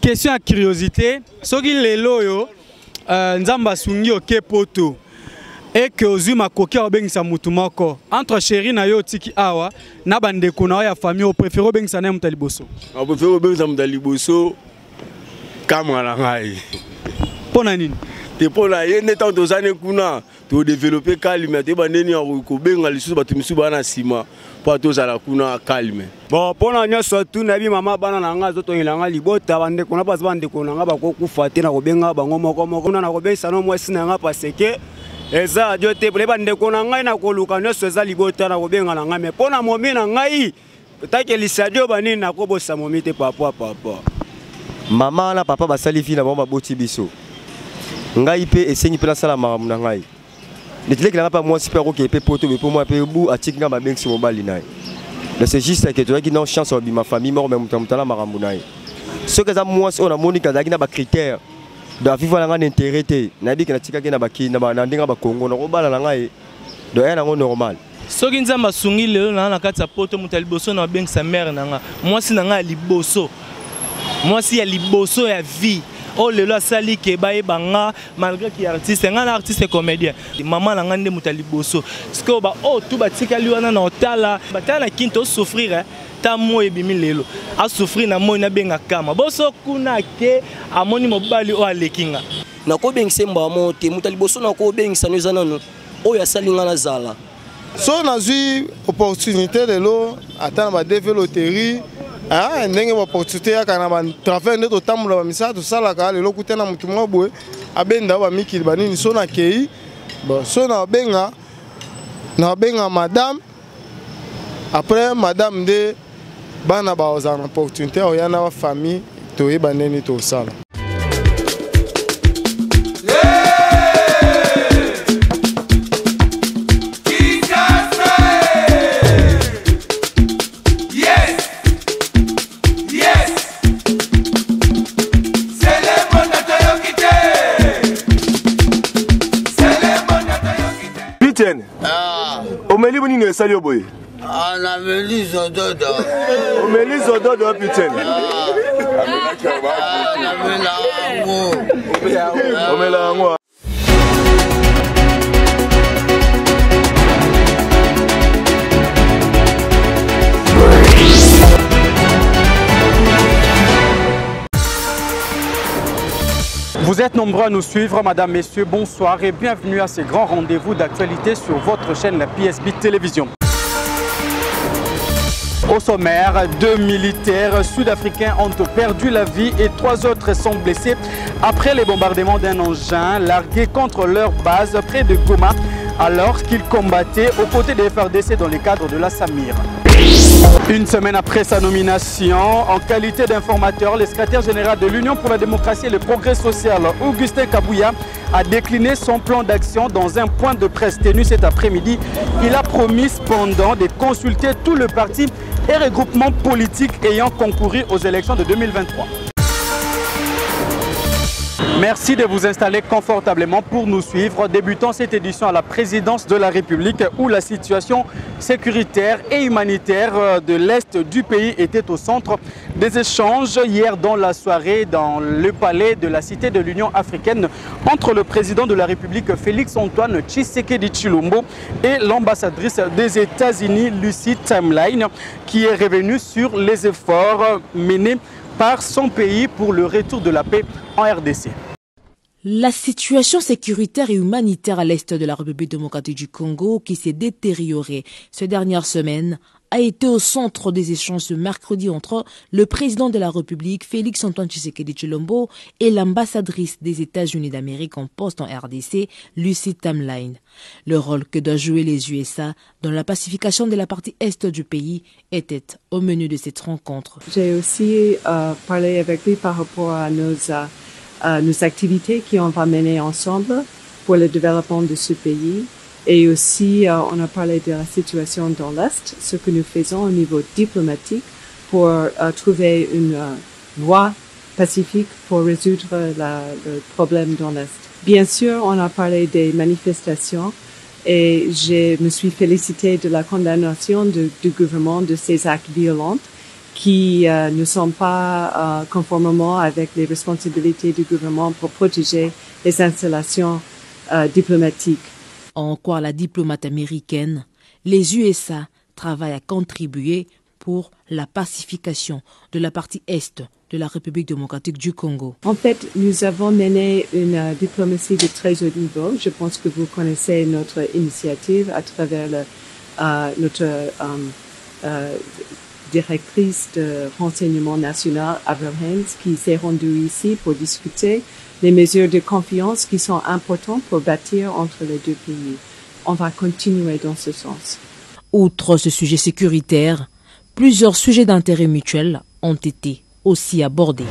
question à curiosité. Ce qui est là, Nzamba Sungi oke poto. Et que Ozuma Koki a ben sa mutumako. Entre chéri na yo tiki awa, na bande kuna ya famille au préféré ben sa nem taliboso. Au préféré ben sa taliboso. Kamala ngai. Pona nini? Te pona yende tant aux années kuna. To développer calme. Te bande ni ko benga lisusu batimisu bana sima. Pour tous à la kuna calme. Bon, pona nyoso tu na bi mama bana na nga zoto ngilanga libota bande kuna pas bande kuna nga ba ko kufa na ko benga bango moko na ko benga no mwesi na nga parce que eza jote breba ndeko na ngai na koluka nyoso eza libota na kobenga na ngai me pona momi na ngai take lisadio banini na kobosa momi te papa. Mama na papa basali fi na bomba boti biso. Ngai pe esengi pe na sala maramu na ngai. Netile ki na pa moi super ko pe poto be pour moi pe bu atika ma bengi mobali nai. C'est juste que tu as une chance de ma famille mort même temps la maramu nai. Ce que ça moi on a monika na ba critère de vivre dans un intérêt, nabi que na tika na baki na ba ndinga ba Congo na ko bala na ngai de un ngo normal. Soki nzamba sungi lelo na kati ya poto mutaliboso na beng sa mère na nga. Moi si na nga liboso. Moi si ya liboso ya vie. Oh lelo asali ke bae banga malgré qu'il artiste nga na artiste comédien. Maman na nga nde mutaliboso. Sko ba oh tout ba tika liwana na otala. Batala kinto souffrir ta mo ebimi lelo. A souffrir na mo na benga kama. Boso kuna ke amoni mobali o alekinga. Na ko bengise mba mo te mutaliboso na ko bengisa no zanano. O ya salinga na zala. So na zui opportunité lelo atana ba développerie. Ah, ndenge opportunité ya kana ba travail ndeto tamula ba misala to sala ka lelo kutena mutu mabwe abenda ba mikili banini so na kei. Bon, so na benga madame. Après madame de bana ba ozana opportunité o yana wa famille to yeba neni to sala. Omeli boni ne sali oboy. Ah na meli zododo. Omeli zododo putain. Na mela ngo. Omela ngo. Vous êtes nombreux à nous suivre, madame, messieurs, bonsoir et bienvenue à ce grand rendez-vous d'actualité sur votre chaîne, la PSB Télévision. Au sommaire, 2 militaires sud-africains ont perdu la vie et 3 autres sont blessés après les bombardements d'un engin largué contre leur base près de Goma alors qu'ils combattaient aux côtés des FARDC dans le cadre de la Samir. Une semaine après sa nomination, en qualité d'informateur, le secrétaire général de l'Union pour la démocratie et le progrès social, Augustin Kabouya, a décliné son plan d'action dans un point de presse tenu cet après-midi. Il a promis cependant de consulter tout le parti et regroupement politique ayant concouru aux élections de 2023. Merci de vous installer confortablement pour nous suivre. Débutons cette édition à la présidence de la République où la situation sécuritaire et humanitaire de l'Est du pays était au centre des échanges hier dans la soirée dans le palais de la Cité de l'Union africaine entre le président de la République Félix-Antoine Tshisekedi Tshilombo et l'ambassadrice des États-Unis Lucy Timeline qui est revenue sur les efforts menés par son pays pour le retour de la paix en RDC. La situation sécuritaire et humanitaire à l'est de la République démocratique du Congo, qui s'est détériorée ces dernières semaines, a été au centre des échanges ce mercredi entre le président de la République, Félix-Antoine Tshisekedi Tshilombo, et l'ambassadrice des États-Unis d'Amérique en poste en RDC, Lucy Timeline. Le rôle que doivent jouer les USA dans la pacification de la partie est du pays était au menu de cette rencontre. J'ai aussi parlé avec lui par rapport à nos activités qu'on va mener ensemble pour le développement de ce pays. Et aussi, on a parlé de la situation dans l'Est, ce que nous faisons au niveau diplomatique pour trouver une voie pacifique pour résoudre le problème dans l'Est. Bien sûr, on a parlé des manifestations et je me suis félicitée de la condamnation du gouvernement de ces actes violents qui ne sont pas conformément avec les responsabilités du gouvernement pour protéger les installations diplomatiques. En quoi la diplomate américaine, les USA travaillent à contribuer pour la pacification de la partie est de la République démocratique du Congo. En fait, nous avons mené une diplomatie de très haut niveau. Je pense que vous connaissez notre initiative à travers notre directrice de renseignement national, Avril Haines, qui s'est rendue ici pour discuter les mesures de confiance qui sont importantes pour bâtir entre les deux pays. On va continuer dans ce sens. Outre ce sujet sécuritaire, plusieurs sujets d'intérêt mutuel ont été aussi abordés.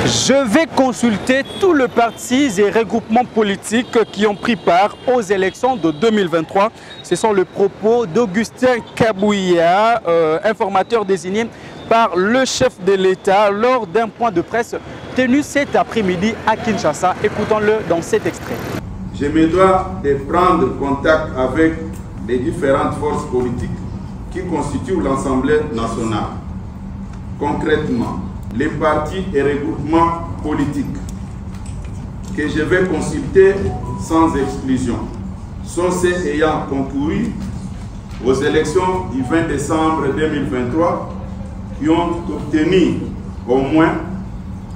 Je vais consulter tous les partis et regroupements politiques qui ont pris part aux élections de 2023. Ce sont les propos d'Augustin Kabouya, informateur désigné par le chef de l'État lors d'un point de presse tenu cet après-midi à Kinshasa. Écoutons-le dans cet extrait. Je me dois de prendre contact avec les différentes forces politiques qui constituent l'Assemblée nationale. Concrètement, les partis et regroupements politiques que je vais consulter sans exclusion sont ceux ayant concouru aux élections du 20 décembre 2023 qui ont obtenu au moins,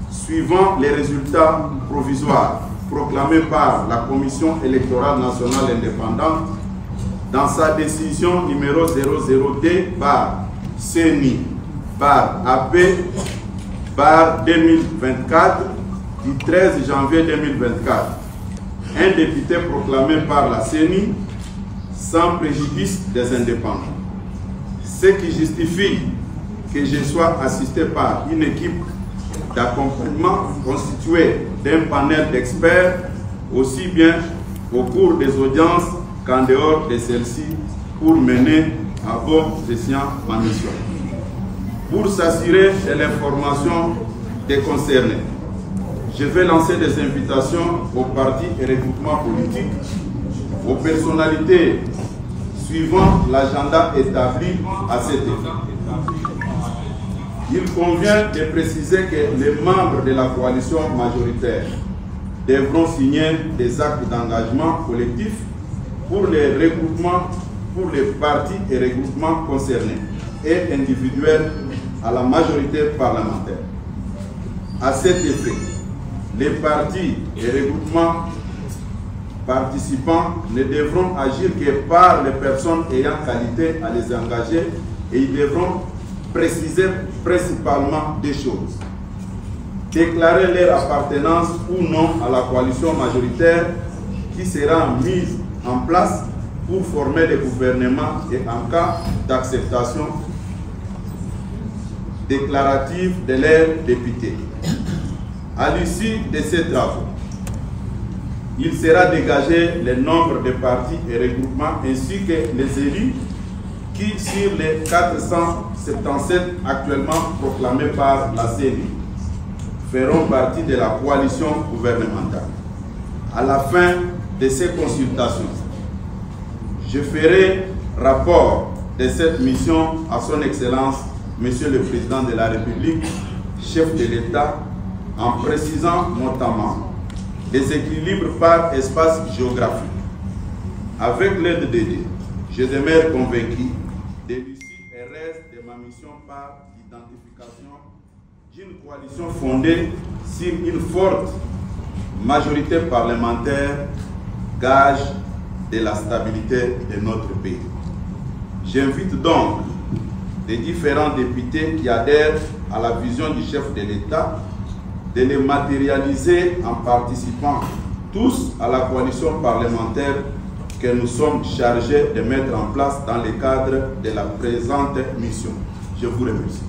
suivant les résultats provisoires proclamés par la Commission électorale nationale indépendante dans sa décision numéro 00D par CENI par AP par 2024 du 13 janvier 2024. Un député proclamé par la CENI sans préjudice des indépendants. Ce qui justifie que je sois assisté par une équipe d'accompagnement constituée d'un panel d'experts aussi bien au cours des audiences qu'en dehors de celles-ci pour mener à bon escient ma mission. Pour s'assurer de l'information des concernés, je vais lancer des invitations aux partis et regroupements politiques, aux personnalités suivant l'agenda établi à cet effet. Il convient de préciser que les membres de la coalition majoritaire devront signer des actes d'engagement collectif pour les regroupements, pour les partis et regroupements concernés et individuels à la majorité parlementaire. À cet effet, les partis et regroupements participants ne devront agir que par les personnes ayant qualité à les engager et ils devront préciser principalement des choses. Déclarer leur appartenance ou non à la coalition majoritaire qui sera mise en place pour former le gouvernement et en cas d'acceptation déclarative de leurs députés. À l'issue de ces travaux, il sera dégagé le nombre de partis et regroupements ainsi que les élus qui, sur les 477 actuellement proclamés par la CENI, feront partie de la coalition gouvernementale. À la fin de ces consultations, je ferai rapport de cette mission à son Excellence, Monsieur le Président de la République, chef de l'État, en précisant notamment les équilibres par espace géographique. Avec l'aide de Dieu, je demeure convaincu de l'issue et reste de ma mission par l'identification d'une coalition fondée sur une forte majorité parlementaire, gage de la stabilité de notre pays. J'invite donc les différents députés qui adhèrent à la vision du chef de l'État de les matérialiser en participant tous à la coalition parlementaire que nous sommes chargés de mettre en place dans le cadre de la présente mission. Je vous remercie.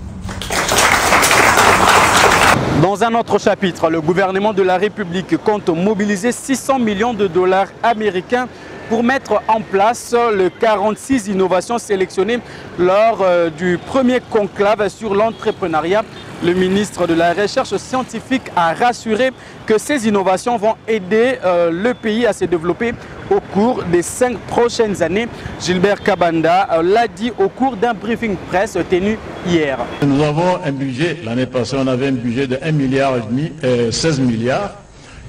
Dans un autre chapitre, le gouvernement de la République compte mobiliser 600 millions de dollars américains pour mettre en place les 46 innovations sélectionnées lors du premier conclave sur l'entrepreneuriat. Le ministre de la Recherche scientifique a rassuré que ces innovations vont aider le pays à se développer au cours des 5 prochaines années. Gilbert Kabanda l'a dit au cours d'un briefing presse tenu hier. Nous avons un budget, l'année passée on avait un budget de 1,5 milliard, 16 milliards.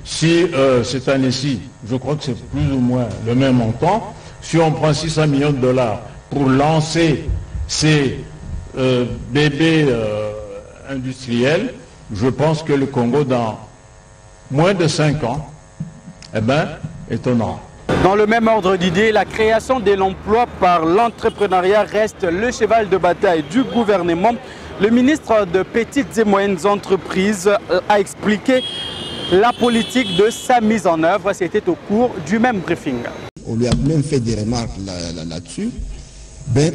Si cette année-ci, je crois que c'est plus ou moins le même montant, si on prend 600 millions de dollars pour lancer ces bébés industriels, je pense que le Congo dans moins de 5 ans, étonnant. Dans le même ordre d'idée, la création de l'emploi par l'entrepreneuriat reste le cheval de bataille du gouvernement. Le ministre de Petites et Moyennes Entreprises a expliqué la politique de sa mise en œuvre. C'était au cours du même briefing. On lui a même fait des remarques là-dessus.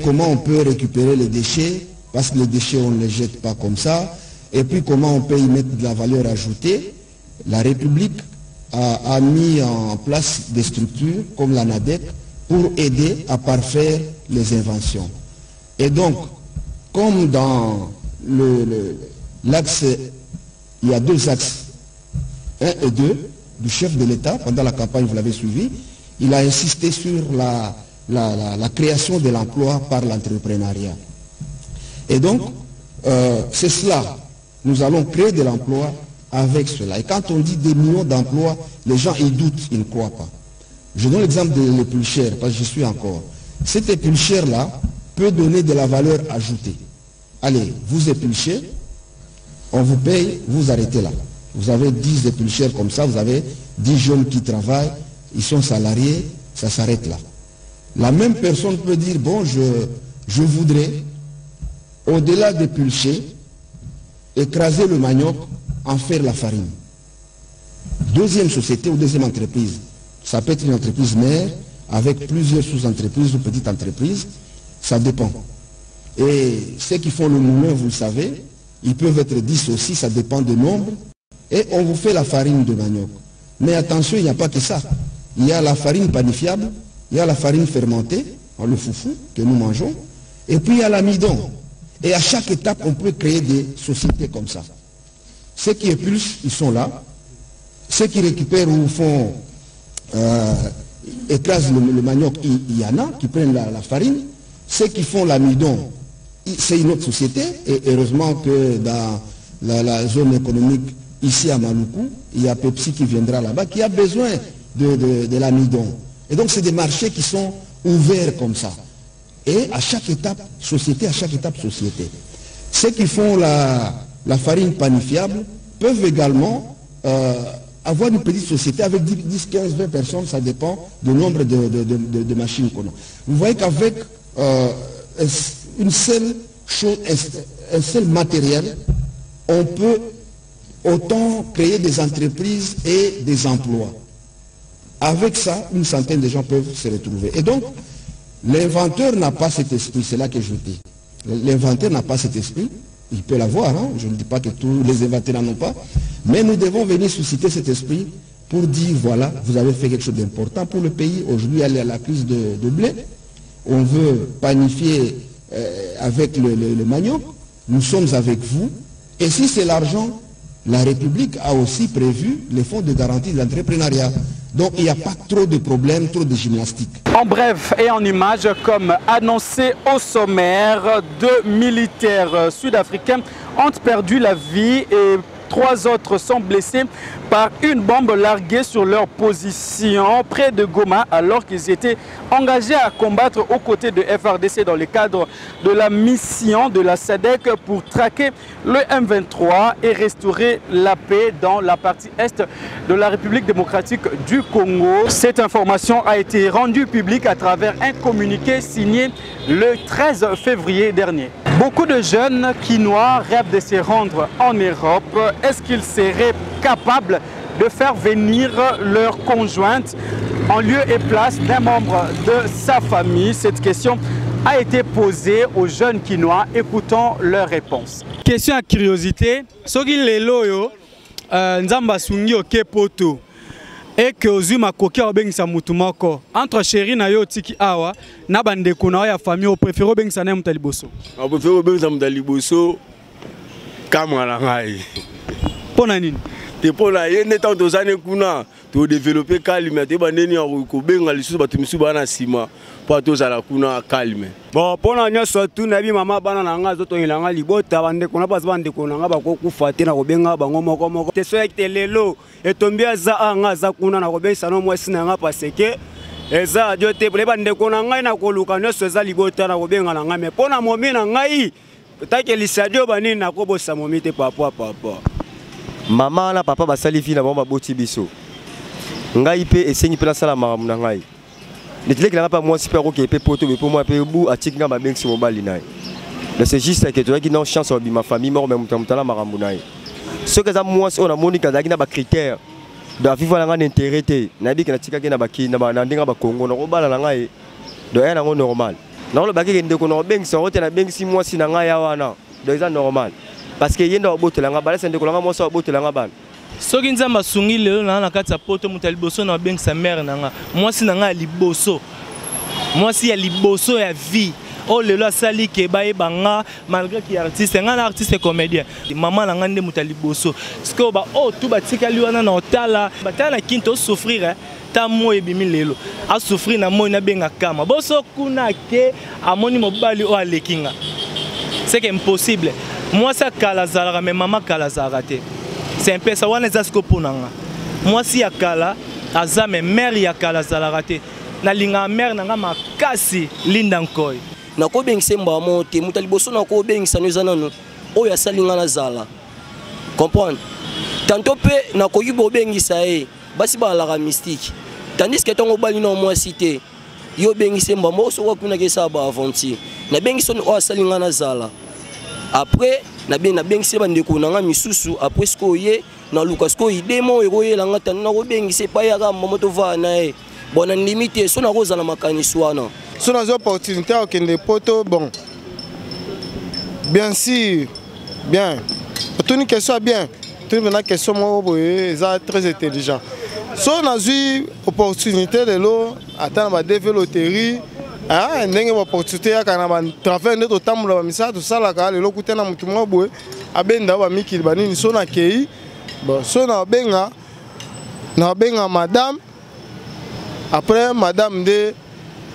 Comment on peut récupérer les déchets, parce que les déchets on ne les jette pas comme ça. Et puis comment on peut y mettre de la valeur ajoutée. La République a mis en place des structures comme la NADEC pour aider à parfaire les inventions. Et donc, comme dans l'axe, il y a 2 axes, 1 et 2, du chef de l'État, pendant la campagne, vous l'avez suivi, il a insisté sur la création de l'emploi par l'entrepreneuriat. Et donc, c'est cela, nous allons créer de l'emploi avec cela. Et quand on dit des millions d'emplois, les gens ils doutent, ils ne croient pas. Je donne l'exemple de l'épulchère, parce que je suis encore. Cette épulchère-là peut donner de la valeur ajoutée. Allez, vous épulchez, on vous paye, vous arrêtez là. Vous avez 10 épulchères comme ça, vous avez 10 jeunes qui travaillent, ils sont salariés, ça s'arrête là. La même personne peut dire, bon, je voudrais, au-delà d'épulcher, écraser le manioc, en faire la farine. Deuxième société ou deuxième entreprise, ça peut être une entreprise mère avec plusieurs sous-entreprises ou petites entreprises, ça dépend. Et ceux qui font le moulin, vous le savez, ils peuvent être 10 aussi, ça dépend du nombre, et on vous fait la farine de manioc. Mais attention, il n'y a pas que ça. Il y a la farine panifiable, il y a la farine fermentée, le foufou que nous mangeons, et puis il y a l'amidon. Et à chaque étape, on peut créer des sociétés comme ça. Ceux qui épulchent, ils sont là. Ceux qui récupèrent ou font, écrasent le manioc, il y en a qui prennent la farine. Ceux qui font l'amidon, c'est une autre société. Et heureusement que dans la zone économique, ici à Maluku, il y a Pepsi qui viendra là-bas, qui a besoin de l'amidon. Et donc c'est des marchés qui sont ouverts comme ça. Et à chaque étape, société, à chaque étape, société. Ceux qui font la farine panifiable peuvent également avoir une petite société avec 10, 15, 20 personnes, ça dépend du nombre de machines qu'on a. Vous voyez qu'avec une seule chose, un seul matériel, on peut autant créer des entreprises et des emplois. Avec ça, une centaine de gens peuvent se retrouver. Et donc, l'inventeur n'a pas cet esprit, c'est là que je dis. L'inventeur n'a pas cet esprit. Il peut l'avoir, hein? Je ne dis pas que tous les inventeurs n'en ont pas, mais nous devons venir susciter cet esprit pour dire, voilà, vous avez fait quelque chose d'important pour le pays. Aujourd'hui, il y a la crise de blé. On veut panifier avec le manioc. Nous sommes avec vous. Et si c'est l'argent, la République a aussi prévu les fonds de garantie de l'entrepreneuriat. Donc il n'y a pas trop de problèmes, trop de gymnastique. En bref et en images, comme annoncé au sommaire, 2 militaires sud-africains ont perdu la vie et 3 autres sont blessés par une bombe larguée sur leur position près de Goma alors qu'ils étaient engagés à combattre aux côtés de FARDC dans le cadre de la mission de la SADC pour traquer le M23 et restaurer la paix dans la partie est de la République démocratique du Congo. Cette information a été rendue publique à travers un communiqué signé le 13 février dernier. Beaucoup de jeunes Kinois rêvent de se rendre en Europe. Est-ce qu'ils seraient capables de faire venir leur conjointe en lieu et place d'un membre de sa famille? Cette question a été posée aux jeunes Kinois. Écoutons leur réponse. Question à curiosité. Soki lelo yo nzamba sungi oke poto. et que ozwi makoki obengisa mutu moko entre chéri na yo tiki awa na bandeko na ya famille o préféré obengisa na mutu liboso on préfère obengisa mutu liboso kama na ngai pona nini te pona ye neta tozane kuna to développer calme te bandeni ya ko benga lisusu batu misu bana sima po tozala kuna calme bon pona nyoso tu na bi mama bana na nga zoto ilanga libota bandeko na pas bandeko na nga bakokufa te na kobenga bango moko moko te so ekte lelo etombi aza anga za kuna na kobengisa no mwasi na nga paseke eza radio te bole bandeko na ngai na koluka nyoso eza libota na kobenga na nga me pona momi na ngai take lisadio banini na kobosa momi te papa mama na papa basali fi na bango baboti biso ngai pe esengi pe nasala makambo na ngai netilekilanga pa mwasi pe akoki pe poto be po moi pe bu atiki nga babengisi mobali na ye mais c'est juste que tozalaki na chance obima famille moko me moto mutala makambo na ye soki eza mwasi oyo namonika azalaki na bacritère do afifa na nga na intérêt te nayebiki natikaki na ndenge ya bakongo nakobala na ngai do eya nango normal nakolobaki ke ndeko na kobengisa yango te nabengisi mwasi na ngai ya wana do eza normal parce que yenda obotelanga balasa ndeko langa mwasi obotelanga bana soki nzambe asungi lelo na kati ya poto moto ya liboso na babengisa mare na nga mwasi na nga ya liboso mwasi ya liboso ya vie oyo lelo asali ke bayeba nga malgré ki artiste nga na artiste comédien mama na nga nde moto ya liboso sikoyo oyo tu batikali wana na otala batala na kini tosouffrir ta moi ebimi lelo asouffrir na moi nabenga kama boso kuna ke amoni mobali oyo aleki nga c'est que impossible mwasi akala azalaka me mama akala azalaka te c'est un peu ça wana eza siko ponanga mwasi ya kala aza me mère ya kala azalaka te nalinga mère nanga makasi linda nkoi nakobengisa mbamo te moto liboso nakobengisa no eza nano oyo asalinga nazala comprendre tanto pe nakoki bobengisa ye basi balaka mystique tandis que ntango obali na mwasi te yo obengisa mbamo osoka kuna kesa ba aventure nabengisa oyo asalinga nazala après nabengisi bandeko na nga misusu après siko ye na luka siko idemo ekoyela nga tani nakobengisa epai ya kamba moto vaa na ye bon na limite so nakozala makanisi wana so nazo opportunité ya kokende poto bon bien sûr bien otuni question bien tuni na question moko boye eza très intelligent so nazwi opportunité lelo ata na badeveloterie ndenge baopportunité yaka na batravers nde totambola bamisala tosalaka lelo kuta na motu moko boye abenda bamikili banini so nakei so nabenga madame après madame nde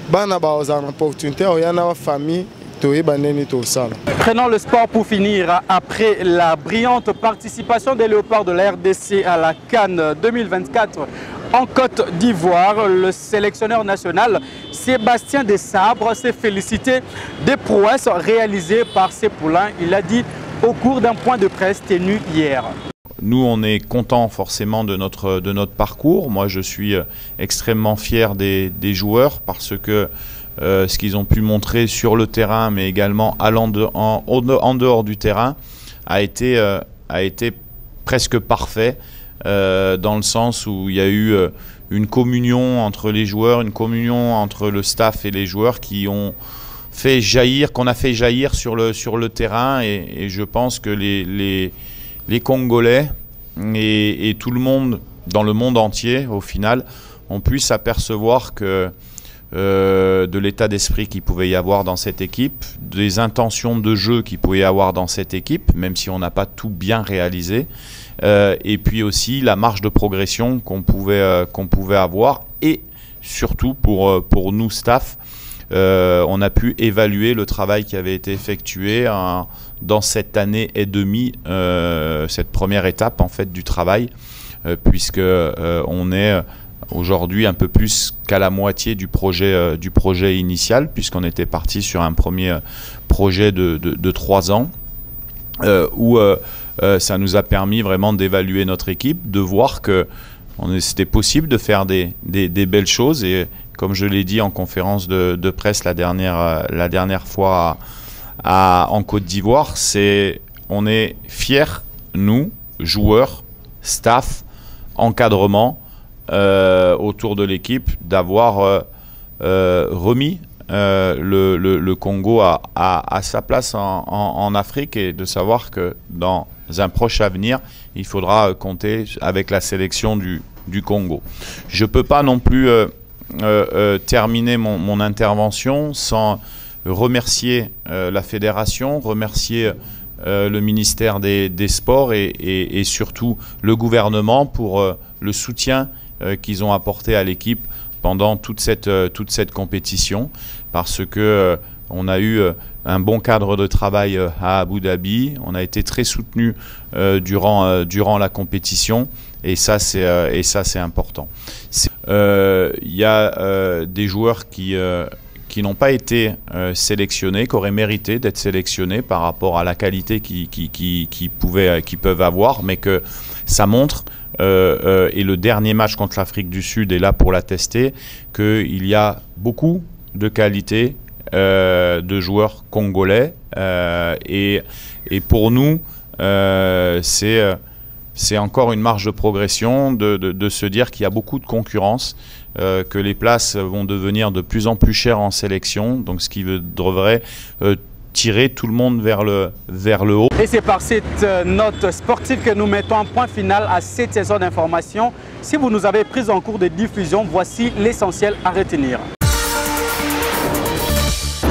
bana bazala na opportunité oya na bafamille toyeba ndeni tosala. Prenons le sport pour finir. Après la brillante participation des Léopards de la RDC à la CAN 2024 en Côte d'Ivoire, le sélectionneur national Sébastien Desabre s'est félicité des prouesses réalisées par ses poulains. Il l'a dit au cours d'un point de presse tenu hier. Nous, on est content forcément de notre parcours. Moi, je suis extrêmement fier des joueurs parce que ce qu'ils ont pu montrer sur le terrain, mais également en dehors du terrain, a été presque parfait dans le sens où il y a eu une communion entre les joueurs, une communion entre le staff et les joueurs qui ont fait jaillir, qu'on a fait jaillir sur le terrain et je pense que les Congolais et tout le monde dans le monde entier au final ont pu s'apercevoir que de l'état d'esprit qu'il pouvait y avoir dans cette équipe, des intentions de jeu qu'il pouvait y avoir dans cette équipe, même si on n'a pas tout bien réalisé, et puis aussi la marge de progression qu'on pouvait avoir, et surtout pour nous staff, on a pu évaluer le travail qui avait été effectué dans cette année et demie, cette première étape en fait du travail, puisque on est aujourd'hui un peu plus qu'à la moitié du projet initial, puisqu'on était parti sur un premier projet de 3 ans, où ça nous a permis vraiment d'évaluer notre équipe, de voir que c'était possible de faire des belles choses. Et comme je l'ai dit en conférence de presse la dernière fois en Côte d'Ivoire, on est fiers, nous, joueurs, staff, encadrement, autour de l'équipe, d'avoir remis le Congo à sa place en Afrique, et de savoir que dans un proche avenir, il faudra compter avec la sélection du Congo. Je ne peux pas non plus terminer mon intervention sans remercier la fédération, remercier le ministère des Sports et surtout le gouvernement pour le soutien qu'ils ont apporté à l'équipe pendant toute cette compétition, parce que on a eu un bon cadre de travail à Abu Dhabi, on a été très soutenu durant la compétition, et ça c'est important. Il y a des joueurs qui n'ont pas été sélectionnés, qui auraient mérité d'être sélectionnés par rapport à la qualité qu'ils peuvent avoir, mais que ça montre, et le dernier match contre l'Afrique du Sud est là pour l'attester, qu'il y a beaucoup de qualité de joueurs congolais, et pour nous c'est encore une marge de progression de se dire qu'il y a beaucoup de concurrence, que les places vont devenir de plus en plus chères en sélection, donc ce qui devrait tirer tout le monde vers le haut. Et c'est par cette note sportive que nous mettons un point final à cette saison d'information. Si vous nous avez pris en cours de diffusion, voici l'essentiel à retenir.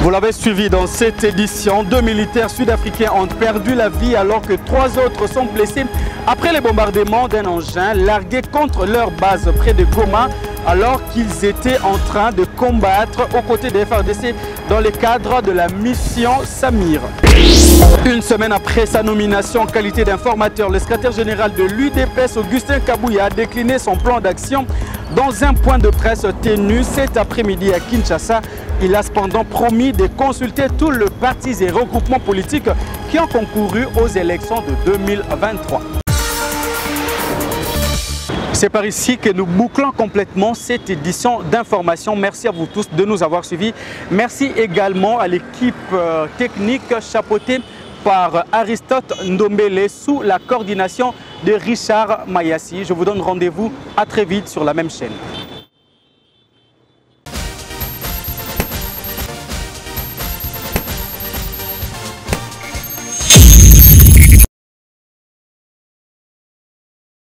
Vous l'avez suivi dans cette édition, 2 militaires sud-africains ont perdu la vie alors que 3 autres sont blessés après les bombardements d'un engin largué contre leur base près de Goma alors qu'ils étaient en train de combattre aux côtés des FARDC dans le cadre de la mission Samir. Une semaine après sa nomination en qualité d'informateur, le secrétaire général de l'UDPS, Augustin Kabouya, a décliné son plan d'action dans un point de presse tenu cet après-midi à Kinshasa. Il a cependant promis de consulter tous les partis et regroupements politiques qui ont concouru aux élections de 2023. C'est par ici que nous bouclons complètement cette édition d'information. Merci à vous tous de nous avoir suivis. Merci également à l'équipe technique chapeautée par Aristote Ndombele sous la coordination de Richard Mayassi. Je vous donne rendez-vous à très vite sur la même chaîne.